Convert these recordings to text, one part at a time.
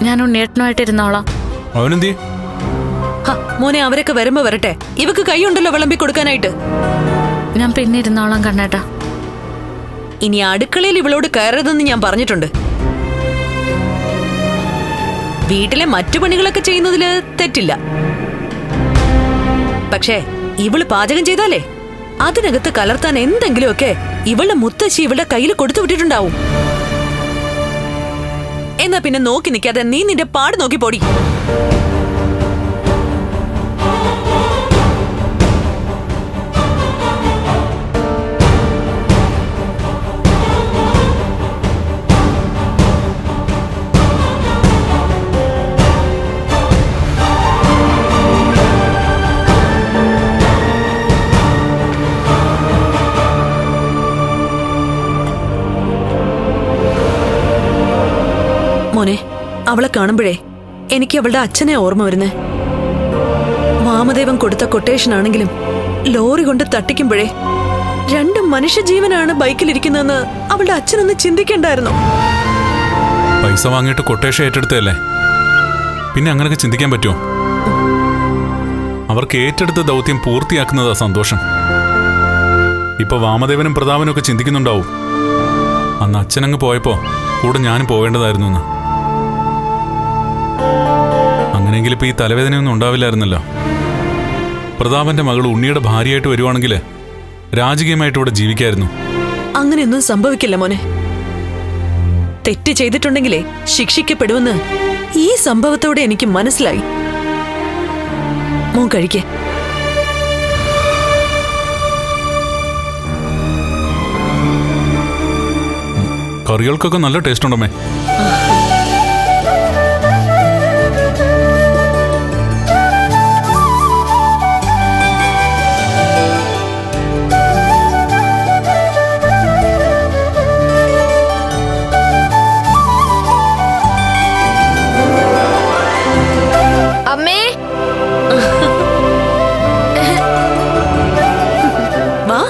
ഞാൻ ഉണ്ണിയേട്ടനുമായിട്ടിരുന്നോളാം. അവനെന്തിയെ? മോനെ, അവരൊക്കെ വരുമ്പോ വരട്ടെ. ഇവക്ക് കൈയുണ്ടല്ലോ വിളമ്പി കൊടുക്കാനായിട്ട്. ഞാൻ പിന്നെ ഇരുന്നോളാം കണ്ണേട്ടാ. ഇനി അടുക്കളയിൽ ഇവളോട് കയറരുതെന്ന് ഞാൻ പറഞ്ഞിട്ടുണ്ട്. വീട്ടിലെ മറ്റു പണികളൊക്കെ ചെയ്യുന്നതില് തെറ്റില്ല. പക്ഷേ ഇവള് പാചകം ചെയ്താലേ അതിനകത്ത് കലർത്താൻ എന്തെങ്കിലുമൊക്കെ ഇവളുടെ മുത്തശ്ശി ഇവളുടെ കയ്യിൽ കൊടുത്തു വിട്ടിട്ടുണ്ടാവും. എന്നാ പിന്നെ നോക്കി നിൽക്കാതെ നീ നിന്റെ പാട് നോക്കി പോടി. മോനെ, അവളെ കാണുമ്പോഴേ എനിക്ക് അവളുടെ അച്ഛനെ ഓർമ്മ വരുന്നേ. വാമദേവൻ കൊടുത്ത കൊട്ടേഷൻ ആണെങ്കിലും ലോറി കൊണ്ട് തട്ടിക്കുമ്പോഴേ 2 മനുഷ്യജീവനാണ് ബൈക്കിലിരിക്കുന്നതെന്ന് അവളുടെ അച്ഛനൊന്ന് ചിന്തിക്കണ്ടായിരുന്നോ? പൈസ വാങ്ങിയിട്ട് കൊട്ടേഷൻ ഏറ്റെടുത്തല്ലേ, പിന്നെ അങ്ങനെയൊക്കെ ചിന്തിക്കാൻ പറ്റുമോ? അവർക്ക് ഏറ്റെടുത്ത ദൗത്യം പൂർത്തിയാക്കുന്നതാ സന്തോഷം. ഇപ്പൊ വാമദേവനും പ്രതാപനും ഒക്കെ ചിന്തിക്കുന്നുണ്ടാവും, അന്ന് അച്ഛനങ്ങ് പോയപ്പോ കൂടെ ഞാനും പോവേണ്ടതായിരുന്നു എന്ന്. അങ്ങനെയെങ്കിൽ ഇപ്പൊ ഈ തലവേദനയൊന്നും ഉണ്ടാവില്ലായിരുന്നല്ലോ. പ്രതാപന്റെ മകൾ ഉണ്ണിയുടെ ഭാര്യയായിട്ട് വരുവാണെങ്കിൽ രാജകീയമായിട്ട് ഇവിടെ ജീവിക്കായിരുന്നു. അങ്ങനെയൊന്നും സംഭവിക്കില്ല മോനെ. തെറ്റ് ചെയ്തിട്ടുണ്ടെങ്കിലേ ശിക്ഷിക്കപ്പെടുമെന്ന് ഈ സംഭവത്തോടെ എനിക്ക് മനസ്സിലായി. മോൻ കഴിക്കേ. കറികൾക്കൊക്കെ നല്ല ടേസ്റ്റ് ഉണ്ടമ്മേ. അമ്മേ, വാ.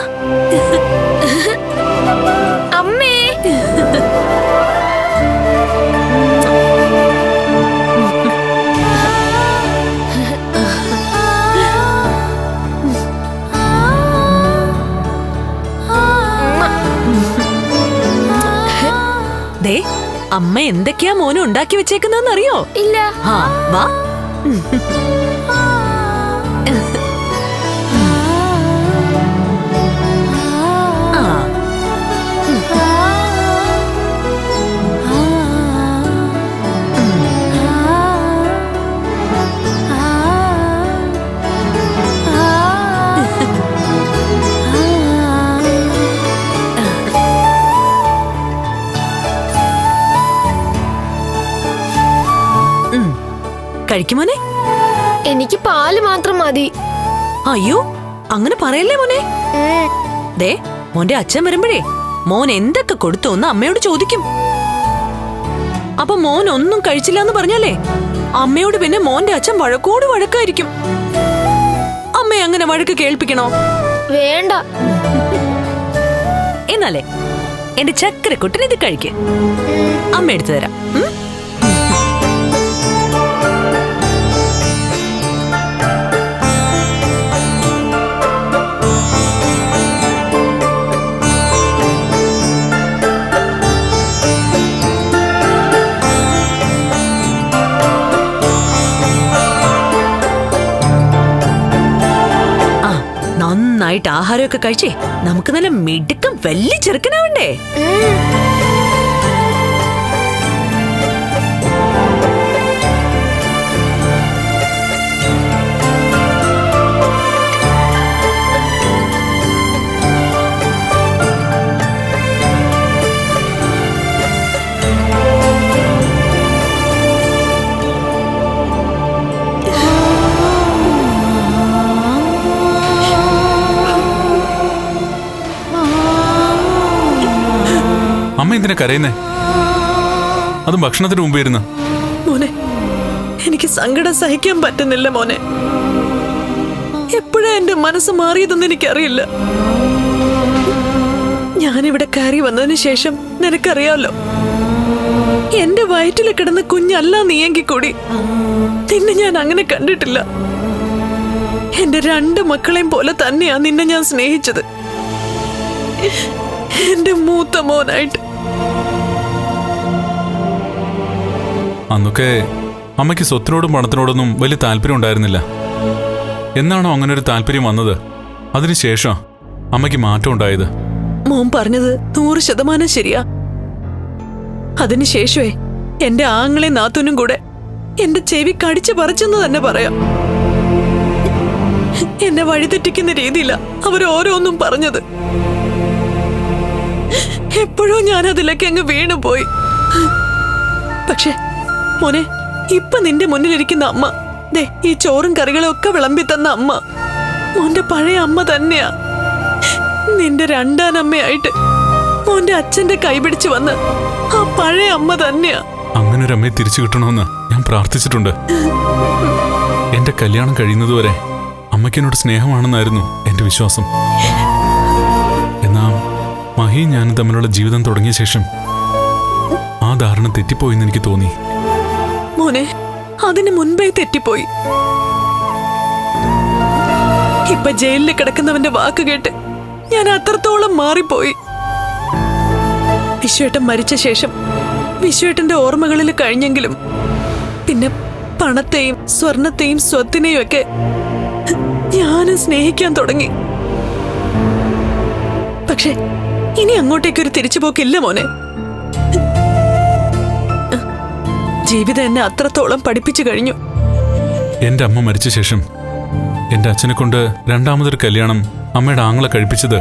അമ്മേ. ദേ, അമ്മ എന്തൊക്കെയാ മോനും ഉണ്ടാക്കി വെച്ചേക്കുന്നതെന്ന് അറിയോ? ഇല്ല. ആ, വാ. കഴിക്കുമോനെ? എനിക്ക് പാല് മാത്രം മതി. അയ്യോ, അങ്ങനെ പറയല്ലേ മോനെ. ദേ, മോന്റെ അച്ഛൻ വരുമ്പോഴേ മോൻ എന്തൊക്കെ കൊടുത്തു എന്ന് അമ്മയോട് ചോദിക്കും. അപ്പൊ മോൻ ഒന്നും കഴിച്ചില്ല എന്ന് പറഞ്ഞാലേ അമ്മയോട് പിന്നെ മോന്റെ അച്ഛൻ വഴക്കോട് വഴക്കായിരിക്കും. അമ്മയെ അങ്ങനെ വഴക്ക് കേൾപ്പിക്കണോ? വേണ്ട. എന്നാലേ എന്റെ ചക്കരക്കുട്ടൻ ഇത് കഴിക്ക്. അമ്മ എടുത്തു തരാം. നന്നായിട്ട് ആഹാരമൊക്കെ കഴിച്ചേ നമുക്ക് നല്ല മിടുക്കം വലിയ ചെറുക്കനാവണ്ടേ? അമ്മ എന്തിനാ കരയുന്നേ? അതും ഭക്ഷണത്തിന് മുമ്പ് ഇരുന്ന്. മോനെ, എനിക്ക് സങ്കടം സഹിക്കാൻ പറ്റുന്നില്ല മോനെ. എപ്പോഴാ എന്റെ മനസ്സ് മാറിയതെന്ന് എനിക്കറിയില്ല. ഞാനിവിടെ കയറി വന്നതിന് ശേഷം നിനക്കറിയാമല്ലോ, എന്റെ വയറ്റിൽ കിടന്ന കുഞ്ഞല്ല നീയെങ്കിൽ കൂടി നിന്നെ ഞാൻ അങ്ങനെ കണ്ടിട്ടില്ല. എന്റെ 2 മക്കളെയും പോലെ തന്നെയാ നിന്നെ ഞാൻ സ്നേഹിച്ചത്, എന്റെ മൂത്ത മോനായിട്ട്. അന്നൊക്കെ അമ്മയ്ക്ക് സ്വത്തിനോടും പണത്തിനോടൊന്നും വലിയ താല്പര്യം ഉണ്ടായിരുന്നില്ല. എന്നാണോ അങ്ങനെ ഒരു താല്പര്യം വന്നത്, അതിനുശേഷം അമ്മയ്ക്ക് മാറ്റം ഉണ്ടായത്. മോൻ പറഞ്ഞത് 100% ശരിയാ. അതിനുശേഷമേ എന്റെ ആങ്ങളെ നാത്തൂനും കൂടെ എന്റെ ചെവി കടിച്ചു പറിച്ചെന്ന് തന്നെ പറയാം. എന്നെ വഴിതെറ്റിക്കുന്ന രീതിയില അവർ ഓരോന്നും പറഞ്ഞത്. എപ്പോഴോ ഞാൻ അതിലൊക്കെ അങ്ങ് വീണുപോയി. പക്ഷെ മോനെ, ഇപ്പൊ നിന്റെ മുന്നിലിരിക്കുന്ന അമ്മ, ദേ ഈ ചോറും കറികളും ഒക്കെ വിളമ്പി തന്ന അമ്മ മോന്റെ പഴയ അമ്മ തന്നെയാ. നിന്റെ 2ാം അമ്മയായിട്ട് മോന്റെ അച്ഛന്റെ കൈപിടിച്ച് വന്ന് ആ പഴയ അമ്മ തന്നെയാ. അങ്ങനെ ഒരു അമ്മയെ തിരിച്ചു കിട്ടണമെന്ന് ഞാൻ പ്രാർത്ഥിച്ചിട്ടുണ്ട്. എന്റെ കല്യാണം കഴിയുന്നതുവരെ അമ്മയ്ക്കെന്നോട് സ്നേഹമാണെന്നായിരുന്നു എന്റെ വിശ്വാസം. എന്നാ മഹിയും ഞാനും തമ്മിലുള്ള ജീവിതം തുടങ്ങിയ ശേഷം ആ ധാരണ തെറ്റിപ്പോയെന്ന് എനിക്ക് തോന്നി. മോനെ, അതിന് മുൻപേ തെറ്റിപ്പോയി. ഇപ്പൊ ജയിലിൽ കിടക്കുന്നവന്റെ വാക്ക് കേട്ട് ഞാൻ അത്രത്തോളം മാറിപ്പോയി. വിശ്വേട്ടൻ മരിച്ച ശേഷം വിശ്വേട്ടന്റെ ഓർമ്മകളിൽ കഴിഞ്ഞെങ്കിലും പിന്നെ പണത്തെയും സ്വർണത്തെയും സ്വത്തിനെയും ഒക്കെ ഞാനും സ്നേഹിക്കാൻ തുടങ്ങി. പക്ഷെ ഇനി അങ്ങോട്ടേക്കൊരു തിരിച്ചുപോക്കില്ല മോനെ. ജീവിതം എന്നെ അത്രത്തോളം പഠിപ്പിച്ചു കഴിഞ്ഞു. എന്റെ അമ്മ മരിച്ച ശേഷം എന്റെ അച്ഛനെ കൊണ്ട് 2ാമതൊരു കല്യാണം അമ്മയുടെ ആങ്ങളെ കഴിപ്പിച്ചത്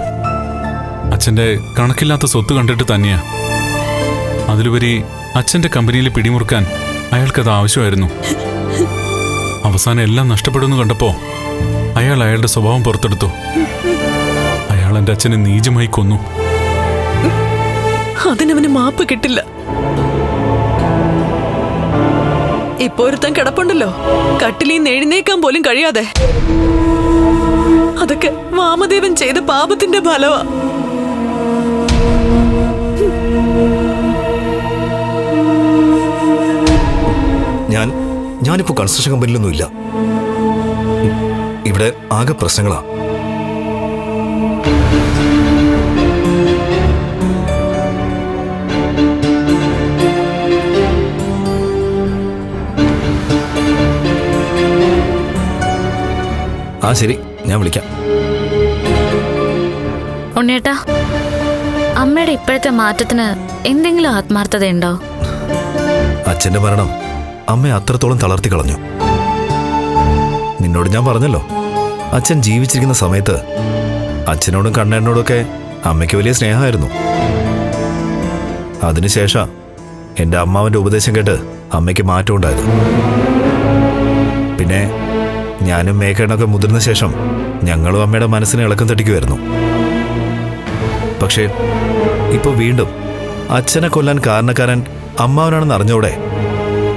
അച്ഛന്റെ കണക്കില്ലാത്ത സ്വത്ത് കണ്ടിട്ട് തന്നെയാ. അതിലുപരി അച്ഛന്റെ കമ്പനിയിൽ പിടിമുറുക്കാൻ അയാൾക്കത് ആവശ്യമായിരുന്നു. അവസാനം എല്ലാം നഷ്ടപ്പെടുമെന്ന് കണ്ടപ്പോ അയാൾ അയാളുടെ സ്വഭാവം പുറത്തെടുത്തു. അയാൾ എന്റെ അച്ഛനെ നീചമായി കൊന്നു. അതിനവന് മാപ്പ് കിട്ടില്ല. ഇപ്പൊ ഒരുത്തൻ കിടപ്പുണ്ടല്ലോ, കട്ടിലിന്ന് എഴുന്നേക്കാൻ പോലും കഴിയാതെ. അതൊക്കെ വാമദേവൻ ചെയ്ത പാപത്തിന്റെ ഫലമാ. ഞാനിപ്പോ കൺസ്ട്രക്ഷൻ കമ്പനിയിലൊന്നുമില്ല. ഇവിടെ ആകെ പ്രശ്നങ്ങളാ. ആ ശരി, ഞാൻ വിളിക്കാം. ഉണ്ണിയേട്ടാ, അമ്മയുടെ ഇപ്പോഴത്തെ മാറ്റത്തിന് എന്തെങ്കിലും ആത്മാർത്ഥതയുണ്ടോ? അച്ഛന്റെ മരണം അമ്മയെ അത്രത്തോളം തളർത്തി കളഞ്ഞു. നിന്നോട് ഞാൻ പറഞ്ഞല്ലോ, അച്ഛൻ ജീവിച്ചിരിക്കുന്ന സമയത്ത് അച്ഛനോടും കണ്ണേട്ടനോടൊക്കെ അമ്മയ്ക്ക് വലിയ സ്നേഹമായിരുന്നു. അതിനുശേഷം എൻ്റെ അമ്മാവൻ്റെ ഉപദേശം കേട്ട് അമ്മയ്ക്ക് മാറ്റം ഉണ്ടായത്. പിന്നെ ഞാനും മേഘേട്ടനൊക്കെ മുതിർന്ന ശേഷം ഞങ്ങളും അമ്മയുടെ മനസ്സിനെ ഇളക്കം തട്ടിക്കുമായിരുന്നു. പക്ഷേ ഇപ്പോൾ വീണ്ടും അച്ഛനെ കൊല്ലാൻ കാരണക്കാരൻ അമ്മാവനാണെന്ന് അറിഞ്ഞോടെ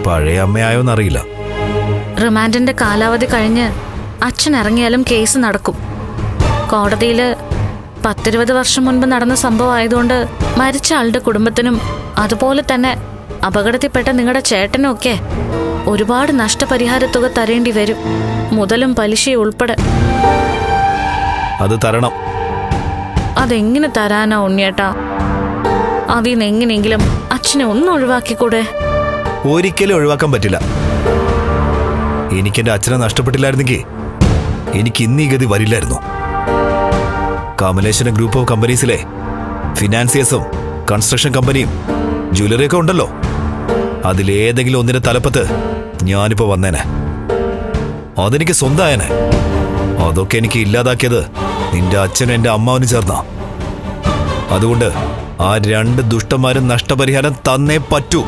പഴയ അമ്മയായോന്നറിയില്ല. റിമാൻഡിന്റെ കാലാവധി കഴിഞ്ഞ് അച്ഛൻ ഇറങ്ങിയാലും കേസ് നടക്കും. കോടതിയില് 10-20 വർഷം മുൻപ് നടന്ന സംഭവം ആയതുകൊണ്ട് മരിച്ച ആളുടെ കുടുംബത്തിനും അതുപോലെ തന്നെ അപകടത്തിൽപ്പെട്ട നിങ്ങളുടെ ചേട്ടനും ഒക്കെ ഒരുപാട് നഷ്ടപരിഹാര തുക തരേണ്ടി വരും, മുതലും പലിശയും ഉൾപ്പെടെ. അത് തരണം. അതെങ്ങനെ തരാനാ ഉണ്ണിയേട്ടാ? അതിന്ന് എങ്ങനെയെങ്കിലും അച്ഛനെ ഒന്ന് ഒഴിവാക്കിക്കൂടെ? ഒരിക്കലും ഒഴിവാക്കാൻ പറ്റില്ല. എനിക്കെന്റെ അച്ഛനെ നഷ്ടപ്പെട്ടില്ലായിരുന്നെങ്കിൽ എനിക്ക് ഇന്ന് ഈ ഗതി വരില്ലായിരുന്നു. കമലേശ്വരം ഗ്രൂപ്പ് ഓഫ് കമ്പനീസിലെ ഫിനാൻസിയേഴ്സും കൺസ്ട്രക്ഷൻ കമ്പനിയും ജ്വല്ലറിയൊക്കെ ഉണ്ടല്ലോ, അതിലേതെങ്കിലും ഒന്നിന്റെ തലപ്പത്ത് ഞാനിപ്പോ വന്നേനെ. അതെനിക്ക് സ്വന്തമായനെ. അതൊക്കെ എനിക്ക് ഇല്ലാതാക്കിയത് നിന്റെ അച്ഛനും എന്റെ അമ്മാവനും ചേർന്നാ. അതുകൊണ്ട് ആ 2 ദുഷ്ടന്മാരും നഷ്ടപരിഹാരം തന്നേ പറ്റൂ.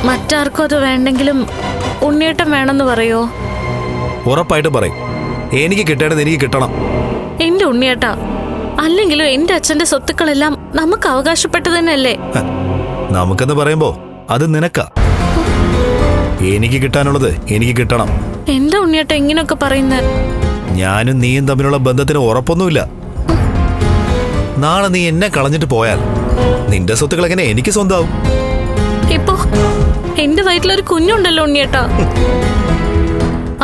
മറ്റാർക്കും അത് വേണ്ടെങ്കിലും ഉണ്ണിയേട്ടൻ വേണമെന്ന് പറയോ? ഉറപ്പായിട്ട് പറയും. എനിക്ക് കിട്ടേണ്ടത് എനിക്ക് കിട്ടണം. എന്റെ ഉണ്ണിയേട്ടാ, അല്ലെങ്കിലും എന്റെ അച്ഛന്റെ സ്വത്തുക്കളെല്ലാം നമുക്ക് അവകാശപ്പെട്ടത് തന്നെയല്ലേ? നമുക്കെന്ന് പറയുമ്പോ അത് നിനക്കാ. എനിക്ക് കിട്ടാനുള്ളത് എനിക്ക് കിട്ടണം. എന്താ ഉണ്ണിയേട്ടാ ഇങ്ങനെയൊക്കെ പറയുന്നത്? ഞാനും നീയും തമ്മിലുള്ള ബന്ധത്തിന് ഉറപ്പൊന്നുമില്ല. നാളെ നീ എന്നെ കളഞ്ഞിട്ട് പോയാൽ നിന്റെ സ്വത്തുക്കൾ എങ്ങനെ എനിക്ക് സ്വന്തമാവും? ഇപ്പോ എന്റെ വയറ്റിലൊരു കുഞ്ഞുണ്ടല്ലോ ഉണ്ണിയേട്ടാ.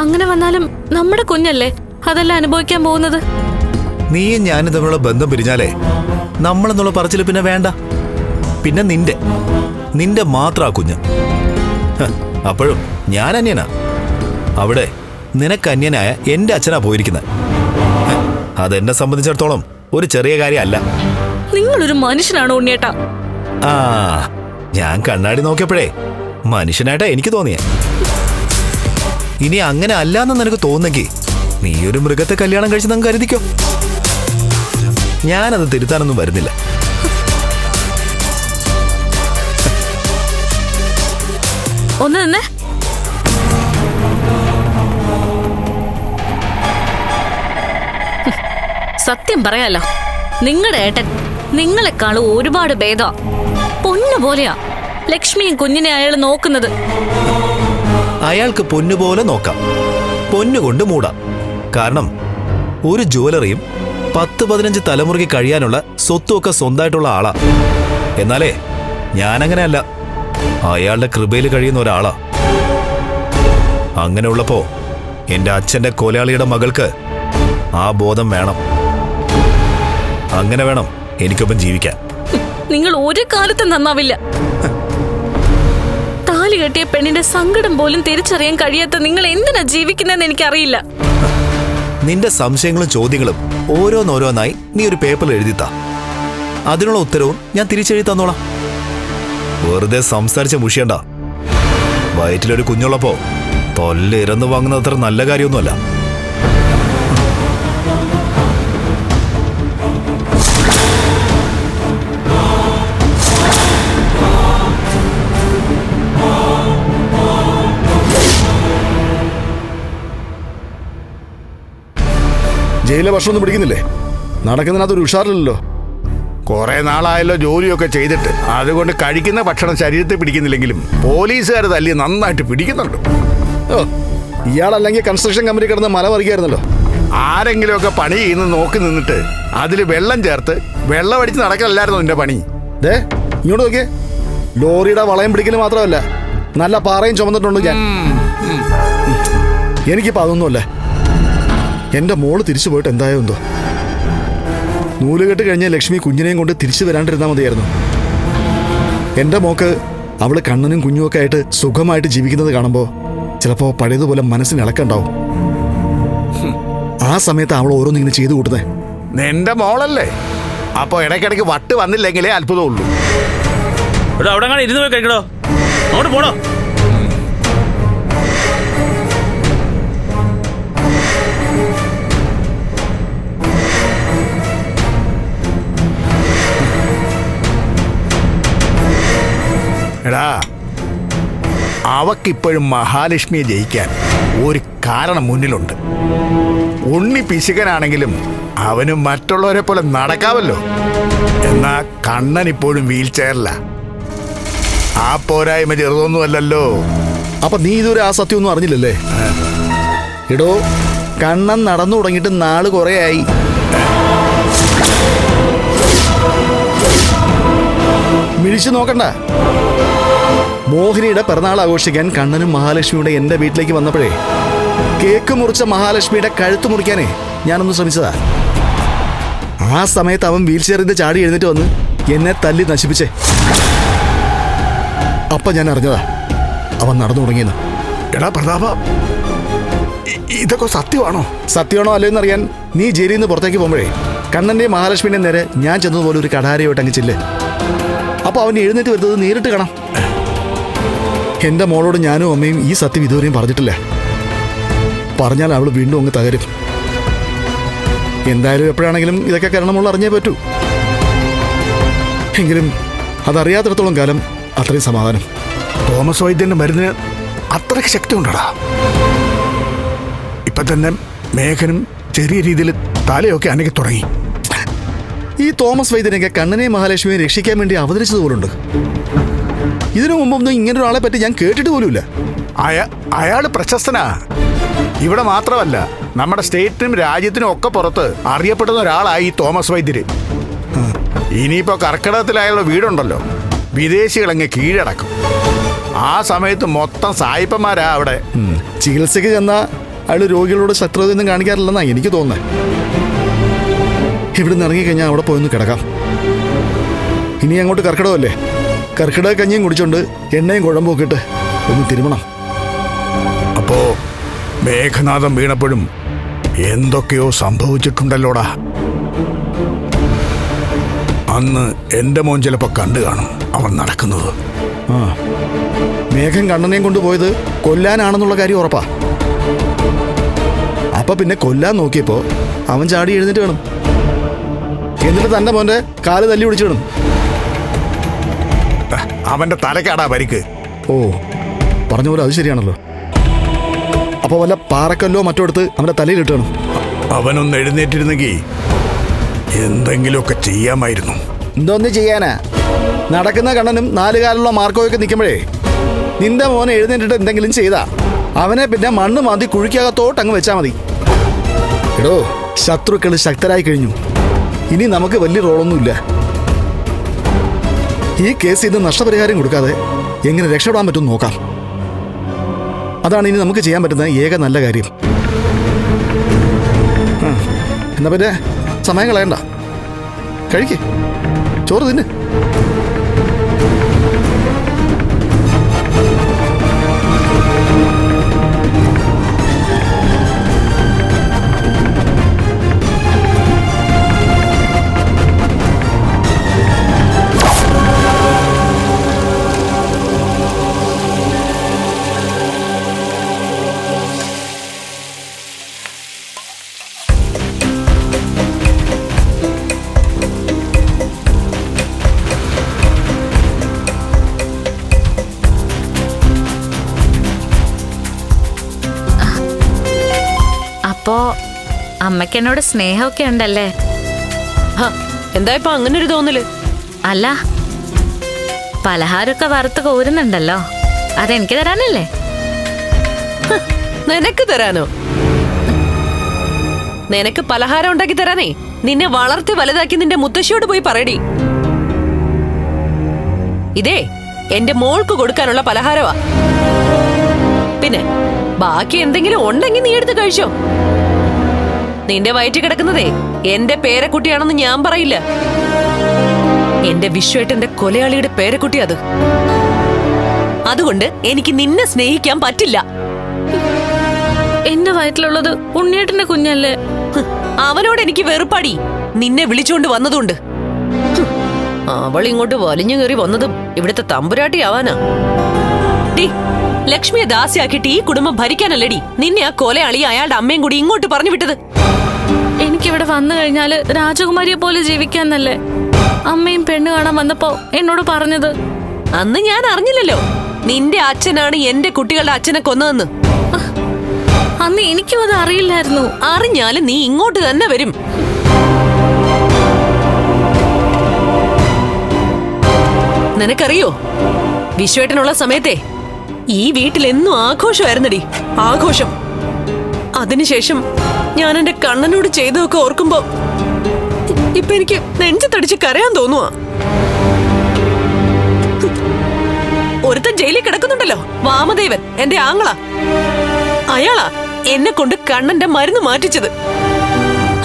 അങ്ങനെ വന്നാലും നമ്മുടെ കുഞ്ഞല്ലേ അതെല്ലാം അനുഭവിക്കാൻ പോകുന്നത്. നീയും ഞാനും തമ്മിലുള്ള ബന്ധം പിരിഞ്ഞാലേ നമ്മളെന്നുള്ള പറച്ചില് പിന്നെ വേണ്ട. പിന്നെ നിന്റെ മാത്രം ആ കുഞ്ഞ്. അപ്പോഴും ഞാൻ അന്യനാ. അവിടെ നിനക്ക് അന്യനായ എന്റെ അച്ഛനാ പോയിരിക്കുന്നത്. അതെന്നെ സംബന്ധിച്ചിടത്തോളം ഒരു ചെറിയ കാര്യമല്ല. നിങ്ങളൊരു മനുഷ്യനാണോ ഉണ്ണിയേട്ടാ? ആ, ഞാൻ കണ്ണാടി നോക്കിയപ്പോഴേ മനുഷ്യനായിട്ടാ എനിക്ക് തോന്നിയേ. ഇനി അങ്ങനെ അല്ലാന്ന് നിനക്ക് തോന്നുന്നെങ്കിൽ നീ ഒരു മൃഗത്തെ കല്യാണം കഴിച്ച് നമുക്ക് കരുതിക്കോ. ഞാനത് തിരുത്താനൊന്നും വരുന്നില്ല. ഒന്ന് തന്നെ സത്യം പറയാലോ, നിങ്ങളുടെ ഏട്ടൻ നിങ്ങളെക്കാളും ഒരുപാട് ഭേദാ. പൊന്നു പോലെയാ ലക്ഷ്മിയും കുഞ്ഞിനെ അയാൾ നോക്കുന്നത്. അയാൾക്ക് പൊന്നുപോലെ നോക്കാം, പൊന്നുകൊണ്ട് മൂടാം. കാരണം ഒരു ജ്വല്ലറിയും 10-15 തലമുറയ്ക്ക് കഴിയാനുള്ള സ്വത്തുമൊക്കെ സ്വന്തമായിട്ടുള്ള ആളാ. എന്നാലേ ഞാനങ്ങനെയല്ല, അയാളുടെ കൃപയിൽ കഴിയുന്ന ഒരാളാ. അങ്ങനെയുള്ളപ്പോ എന്റെ അച്ഛന്റെ കൊലയാളിയുടെ മകൾക്ക് ആ ബോധം വേണം. അങ്ങനെ വേണം എനിക്കൊപ്പം ജീവിക്കാൻ. നിങ്ങൾ ഒരു കാലത്തും നന്നാവില്ല. താലി കെട്ടിയ പെണ്ണിന്റെ സങ്കടം പോലും തിരിച്ചറിയാൻ കഴിയാത്ത നിങ്ങൾ എന്തിനാ ജീവിക്കുന്നതെന്ന് എനിക്കറിയില്ല. നിന്റെ സംശയങ്ങളും ചോദ്യങ്ങളും ഓരോന്നോരോന്നായി നീ ഒരു പേപ്പറിൽ എഴുതിത്താ. അതിനുള്ള ഉത്തരവും ഞാൻ തിരിച്ചെഴുതി തന്നോളാം. വെറുതെ സംസാരിച്ച മുഷിയണ്ട. വയറ്റിലൊരു കുഞ്ഞുള്ളപ്പോ തൊല്ലിരന്ന് വാങ്ങുന്നത് അത്ര നല്ല കാര്യമൊന്നുമല്ല. ജയിലിലെ ഭക്ഷണമൊന്നും പിടിക്കുന്നില്ലേ? നടക്കുന്നതിനകത്തൊരു ഉഷാറില്ലല്ലോ. കുറെ നാളായല്ലോ ജോലിയൊക്കെ ചെയ്തിട്ട്. അതുകൊണ്ട് കഴിക്കുന്ന ഭക്ഷണം ശരീരത്തെ പിടിക്കുന്നില്ലെങ്കിലും പോലീസുകാർ തല്ലി നന്നായിട്ട് പിടിക്കുന്നുണ്ട്. ഓ, ഇയാളല്ലെങ്കിൽ കൺസ്ട്രക്ഷൻ കമ്പനി കിടന്ന് മല മറിക്കായിരുന്നല്ലോ. ആരെങ്കിലുമൊക്കെ പണി ചെയ്യുന്നത് നോക്കി നിന്നിട്ട് അതിൽ വെള്ളം ചേർത്ത് വെള്ളം അടിച്ച് നടക്കലായിരുന്നു നിന്റെ പണി. ദേ ഇങ്ങോട്ട് നോക്കിയേ, ലോറിയുടെ വളയം പിടിക്കൽ മാത്രമല്ല നല്ല പാറയും ചുമന്നിട്ടുണ്ട് ഞാൻ. എനിക്കിപ്പോ അതൊന്നുമല്ല. എന്റെ മോള് തിരിച്ചു പോയിട്ട് എന്തായോ എന്തോ. നൂലുകെട്ട് കഴിഞ്ഞ ലക്ഷ്മി കുഞ്ഞിനെയും കൊണ്ട് തിരിച്ചു വരാണ്ടിരുന്നാൽ മതിയായിരുന്നു. എന്റെ മോക്ക് അവള് കണ്ണനും കുഞ്ഞുമൊക്കെ ആയിട്ട് സുഖമായിട്ട് ജീവിക്കുന്നത് കാണുമ്പോൾ ചിലപ്പോ പഴയതുപോലെ മനസ്സിന് ഇളക്കുണ്ടാവും. ആ സമയത്ത് അവൾ ഓരോന്നിങ്ങനെ ചെയ്തു കൂട്ടുന്നേ. നിന്റെ മോളല്ലേ, അപ്പൊ ഇടയ്ക്കിടയ്ക്ക് വട്ട് വന്നില്ലെങ്കിലേ അത്ഭുതമുള്ളൂ. അവിടെ അങ്ങനെ ഇരുന്ന് പോയി കഴിക്കടോ, അങ്ങോട്ട് പോടോ. എടാ, അവക്കിപ്പോഴും മഹാലക്ഷ്മിയെ ജയിക്കാൻ ഒരു കാരണം മുന്നിലുണ്ട്. ഉണ്ണി പിശുക്കനാണെങ്കിലും അവനും മറ്റുള്ളവരെ പോലെ നടക്കാമല്ലോ. എന്നാ കണ്ണൻ ഇപ്പോഴും വീൽ ചെയറില. ആ പോരായ്മ ചെറുതൊന്നുമല്ലല്ലോ. അപ്പൊ നീ ഇതുവരെ ആ സത്യമൊന്നും അറിഞ്ഞില്ലല്ലേ? എടോ, കണ്ണൻ നടന്നു തുടങ്ങിയിട്ട് നാള് കുറേ ആയി. മിഴിച്ചു നോക്കണ്ട. മോഹിനിയുടെ പിറന്നാൾ ആഘോഷിക്കാൻ കണ്ണനും മഹാലക്ഷ്മിയുടെ എന്റെ വീട്ടിലേക്ക് വന്നപ്പോഴേ കേക്ക് മുറിച്ച മഹാലക്ഷ്മിയുടെ കഴുത്ത് മുറിക്കാനേ ഞാനൊന്ന് ശ്രമിച്ചതാ. ആ സമയത്ത് അവൻ വീൽ ചെയറിന്റെ ചാടി എഴുന്നേറ്റ് വന്ന് എന്നെ തല്ലി നശിപ്പിച്ചേ. അപ്പൊ ഞാൻ അറിഞ്ഞതാ അവൻ നടന്നു തുടങ്ങിയെന്ന്. എടാ പ്രതാപ, ഇതൊക്കെ സത്യമാണോ? സത്യമാണോ അല്ലയോ എന്നറിയാൻ നീ ജയിലിൽ നിന്ന് പുറത്തേക്ക് പോകുമ്പോഴേ കണ്ണന്റെയും മഹാലക്ഷ്മിന്റെ നേരെ ഞാൻ ചെന്നതുപോലെ ഒരു കടാരയോട്ട് അങ്ങ് ചെല്ല്. അപ്പൊ അവൻ എഴുന്നേറ്റ് വരുന്നത് നേരിട്ട് കാണാം. എന്റെ മോളോട് ഞാനും അമ്മയും ഈ സത്യം ഇതുവരെയും പറഞ്ഞിട്ടില്ല. പറഞ്ഞാൽ അവൾ വീണ്ടും അങ്ങ് തകരും. എന്തായാലും എപ്പോഴാണെങ്കിലും ഇതൊക്കെ കാരണമുള്ള അറിഞ്ഞേ പറ്റൂ. എങ്കിലും അതറിയാത്തിടത്തോളം കാലം അത്രയും സമാധാനം. തോമസ് വൈദ്യന്റെ മരുന്നിന് അത്രയ്ക്ക് ശക്തി ഉണ്ടടാ. ഇപ്പൊ തന്നെ മേഘനും ചെറിയ രീതിയിൽ തലയൊക്കെ അനക്കി തുടങ്ങി. ഈ തോമസ് വൈദ്യനൊക്കെ കണ്ണനെയും മഹാലക്ഷ്മിയെ രക്ഷിക്കാൻ വേണ്ടി അവതരിച്ചതുപോലുണ്ട്. ഇതിനു മുമ്പൊന്നും ഇങ്ങനെ ഒരാളെ പറ്റി ഞാൻ കേട്ടിട്ട് പോലുമില്ല. അയാള് പ്രശസ്തനാ. ഇവിടെ മാത്രമല്ല, നമ്മുടെ സ്റ്റേറ്റിനും രാജ്യത്തിനും ഒക്കെ പുറത്ത് അറിയപ്പെടുന്ന ഒരാളായി ഈ തോമസ് വൈദ്യര്. ഇനിയിപ്പോ കർക്കിടകത്തിൽ അയാളുടെ വീടുണ്ടല്ലോ, വിദേശികളങ്ങ് കീഴടക്കും. ആ സമയത്ത് മൊത്തം സായിപ്പന്മാരാ അവിടെ. ചികിത്സയ്ക്ക് ചെന്ന അയാൾ രോഗികളോട് ശത്രുതയൊന്നും കാണിക്കാറില്ലെന്നാ എനിക്ക് തോന്നുന്നത്. ഇവിടെ നിന്ന് ഇറങ്ങിക്കഴിഞ്ഞാൽ അവിടെ പോയൊന്ന് കിടക്കാം. ഇനി അങ്ങോട്ട് കർക്കിടകമല്ലേ, കർക്കിടക കഞ്ഞിയും കുടിച്ചോണ്ട് എണ്ണയും കുഴമ്പൊക്കെ ഇട്ട് ഒന്ന് തിരുമണം. അപ്പോ മേഘനാഥം വീണപ്പോഴും എന്തൊക്കെയോ സംഭവിച്ചിട്ടുണ്ടല്ലോടാ. അന്ന് എന്റെ മോൻ ചിലപ്പോ കണ്ടു കാണും അവൻ നടക്കുന്നത്. ആ, മേഘൻ കണ്ണനെയും കൊണ്ടുപോയത് കൊല്ലാനാണെന്നുള്ള കാര്യം ഉറപ്പാ. അപ്പൊ പിന്നെ കൊല്ലാൻ നോക്കിയപ്പോ അവൻ ചാടി എഴുന്നേറ്റ് വേണം. എന്നിട്ട് തന്റെ മോന്റെ കാല് തല്ലി പിടിച്ചു വേണം. അവന്റെ തലക്കാടാ പരിക്ക്. ഓ, പറഞ്ഞ പോലെ അത് ശരിയാണല്ലോ. അപ്പൊ വല്ല പാറക്കല്ലോ മറ്റോ എടുത്ത് അവന്റെ തലയിൽ ഇട്ടണം. അവനൊന്ന് എഴുന്നേറ്റിരുന്നെങ്കിൽ എന്തെങ്കിലുമൊക്കെ ചെയ്യാമായിരുന്നു. എന്തോന്ന് ചെയ്യാനാ? നടക്കുന്ന കണ്ണനും നാലുകാലുള്ള മാർക്കോയൊക്കെ നിൽക്കുമ്പോഴേ നിന്റെ മോനെ എഴുന്നേറ്റിട്ട് എന്തെങ്കിലും ചെയ്താ അവനെ പിന്നെ മണ്ണ് മാന്തി കുഴിക്കകത്തോട്ട് അങ്ങ് വെച്ചാൽ മതി. എടോ, ശത്രുക്കൾ ശക്തരായി കഴിഞ്ഞു. ഇനി നമുക്ക് വലിയ റോളൊന്നുമില്ല. ഈ കേസ് ഇത് നഷ്ടപരിഹാരം കൊടുക്കാതെ എങ്ങനെ രക്ഷപ്പെടാൻ പറ്റും നോക്കാം. അതാണ് ഇനി നമുക്ക് ചെയ്യാൻ പറ്റുന്ന ഏക നല്ല കാര്യം. എന്നാ പിന്നെ സമയം കളയണ്ട, കഴിക്കേ, ചോറ് തിന്ന്. അപ്പോ അമ്മയ്ക്ക് എന്നോട് സ്നേഹമൊക്കെ ഉണ്ടല്ലേ? എന്താ ഇപ്പൊ അങ്ങനെ ഒരു തോന്നല്? അല്ല, പലഹാരമൊക്കെ വറുത്ത് കോരുന്നുണ്ടല്ലോ, അതെനിക്ക് തരാനല്ലേ? നിനക്ക് തരാനോ? നിനക്ക് പലഹാരം ഉണ്ടാക്കി തരാനേ നിന്നെ വളർത്തി വലുതാക്കി നിന്റെ മുത്തശ്ശിയോട് പോയി പറയടി. ഇതേ എന്റെ മോൾക്ക് കൊടുക്കാനുള്ള പലഹാരമാ. പിന്നെ ബാക്കി എന്തെങ്കിലും ഉണ്ടെങ്കിൽ നീ എടുത്ത് കഴിച്ചോ. നിന്റെ വയറ്റിൽ കിടക്കുന്നതേ എന്റെ പേരക്കുട്ടിയാണെന്ന് ഞാൻ പറയില്ല. എന്റെ വിശ്വേട്ടന്റെ കൊലയാളിയുടെ പേരക്കുട്ടി അത്. അതുകൊണ്ട് എനിക്ക് നിന്നെ സ്നേഹിക്കാൻ പറ്റില്ല. എന്റെ വയറ്റിലുള്ളത് ഉണ്ണിയേട്ടന്റെ കുഞ്ഞല്ലേ? അവനോട് എനിക്ക് വെറുപ്പാടി നിന്നെ വിളിച്ചോണ്ട് വന്നതുകൊണ്ട്. അവൾ ഇങ്ങോട്ട് വലിഞ്ഞു കയറി വന്നതും ഇവിടുത്തെ തമ്പുരാട്ടി ആവാനാ. ലക്ഷ്മിയെ ദാസിയാക്കിയിട്ട് ഈ കുടുംബം ഭരിക്കാനല്ലേടി നിന്നെ ആ കൊലയാളി അയാളുടെ അമ്മയും കൂടി ഇങ്ങോട്ട് പറഞ്ഞു വിട്ടത്. എനിക്കിവിടെ വന്നു കഴിഞ്ഞാല് രാജകുമാരിയെ പോലെ ജീവിക്കാന്നല്ലേ അമ്മയും പെണ്ണ് കാണാൻ വന്നപ്പോ എന്നോട് പറഞ്ഞത്? അന്ന് ഞാൻ അറിഞ്ഞില്ലല്ലോ നിന്റെ അച്ഛനാണ് എന്റെ കുട്ടികളുടെ അച്ഛനെ കൊന്നതെന്ന്. അന്ന് എനിക്കും അത് അറിയില്ലായിരുന്നു. അറിഞ്ഞാലും നീ ഇങ്ങോട്ട് തന്നെ വരും. നിനക്കറിയോ, വിശ്വേട്ടനുള്ള സമയത്തെ ഈ വീട്ടിലെന്നും ആഘോഷമായിരുന്നടി, ആഘോഷം. അതിനുശേഷം ഞാൻ എന്റെ കണ്ണനോട് ചെയ്തതൊക്കെ ഓർക്കുമ്പോ ഇപ്പൊ എനിക്ക് നെഞ്ചത്തടിച്ച് കരയാൻ തോന്നുവാ. ഒരുത്തൻ ജയിലിൽ കിടക്കുന്നുണ്ടല്ലോ, വാമദേവൻ, എന്റെ ആങ്ങള. അയാളാ എന്നെ കൊണ്ട് കണ്ണന്റെ മരുന്ന് മാറ്റിച്ചത്.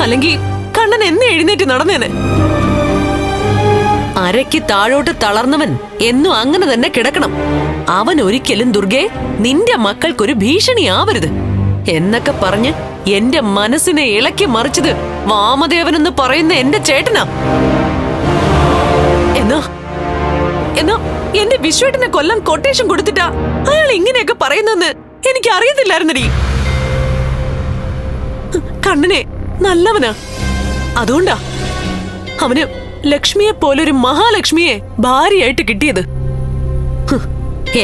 അല്ലെങ്കിൽ കണ്ണൻ എന്നെ എഴുന്നേറ്റ് നടന്നേനെ. അരയ്ക്ക് താഴോട്ട് തളർന്നവൻ എന്നും അങ്ങനെ തന്നെ കിടക്കണം. അവൻ ഒരിക്കലും ദുർഗേ നിന്റെ മക്കൾക്കൊരു ഭീഷണിയാവരുത് എന്നൊക്കെ പറഞ്ഞ് എന്റെ മനസ്സിനെ ഇളക്കി മറിച്ചത് വാമദേവനെന്ന് പറയുന്ന എന്റെ ചേട്ടനാ. എന്നാ എന്റെ വിശ്വേട്ടനെ കൊല്ലാൻ കൊട്ടേഷൻ കൊടുത്തിട്ടാ അയാൾ ഇങ്ങനെയൊക്കെ പറയുന്നെന്ന് എനിക്ക് അറിയത്തില്ലായിരുന്നടി. കണ്ണനെ നല്ലവനാ, അതുകൊണ്ടാ അവന് ലക്ഷ്മിയെ പോലൊരു മഹാലക്ഷ്മിയെ ഭാര്യയായിട്ട് കിട്ടിയത്.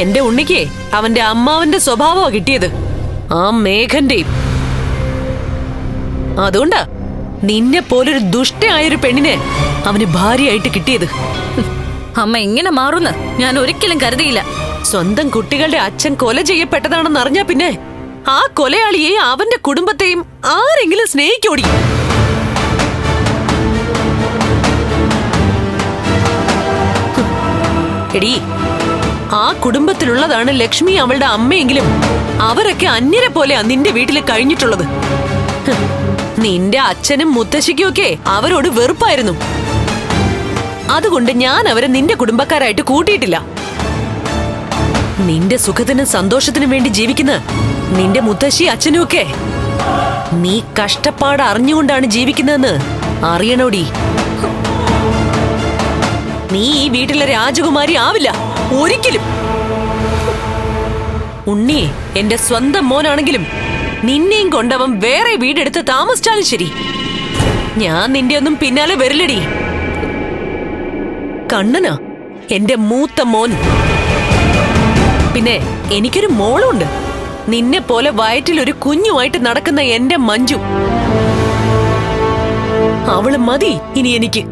എന്റെ ഉണ്ണിക്ക് അവന്റെ അമ്മാവന്റെ സ്വഭാവമാ കിട്ടിയത്, ആ മേഘന്റെയും. അതുകൊണ്ടാ നിന്നെ പോലൊരു ദുഷ്ടയായൊരു പെണ്ണിനെ അവന് ഭാര്യയായിട്ട് കിട്ടിയത്. അമ്മ ഇങ്ങനെ മാറുന്ന് ഞാൻ ഒരിക്കലും കരുതിയില്ല. സ്വന്തം കുട്ടികളുടെ അച്ഛൻ കൊല ചെയ്യപ്പെട്ടതാണെന്ന് അറിഞ്ഞാ പിന്നെ ആ കൊലയാളിയെയും അവന്റെ കുടുംബത്തെയും ആരെങ്കിലും സ്നേഹിക്കോടി? എടീ, ആ കുടുംബത്തിലുള്ളതാണ് ലക്ഷ്മി അവളുടെ അമ്മയെങ്കിലും അവരൊക്കെ അന്യരെ പോലെയാ നിന്റെ വീട്ടിൽ കഴിഞ്ഞിട്ടുള്ളത്. നിന്റെ അച്ഛനും മുത്തശ്ശിക്കും ഒക്കെ അവരോട് വെറുപ്പായിരുന്നു. അതുകൊണ്ട് ഞാൻ അവരെ നിന്റെ കുടുംബക്കാരായിട്ട് കൂട്ടിയിട്ടില്ല. നിന്റെ സുഖത്തിനും സന്തോഷത്തിനും വേണ്ടി ജീവിക്കുന്ന നിന്റെ മുത്തശ്ശി അച്ഛനും ഒക്കെ നീ കഷ്ടപ്പാട് അറിഞ്ഞുകൊണ്ടാണ് ജീവിക്കുന്നതെന്ന് അറിയണോടി. നീ ഈ വീട്ടിലെ രാജകുമാരി ആവില്ല ഒരിക്കലും. ഉണ്ണി എന്റെ സ്വന്തം മോനാണെങ്കിലും നിന്നെയും കൊണ്ടവൻ വേറെ വീടെടുത്ത് താമസിച്ചാലും ശരി, ഞാൻ നിന്റെ ഒന്നും പിന്നാലെ വരില്ലടി. കണ്ണനാ എന്റെ മൂത്ത മോൻ. പിന്നെ എനിക്കൊരു മോളുണ്ട്, നിന്നെ പോലെ വയറ്റിൽ ഒരു കുഞ്ഞുമായിട്ട് നടക്കുന്ന എന്റെ മഞ്ജു. അവള് മതി ഇനി എനിക്ക്.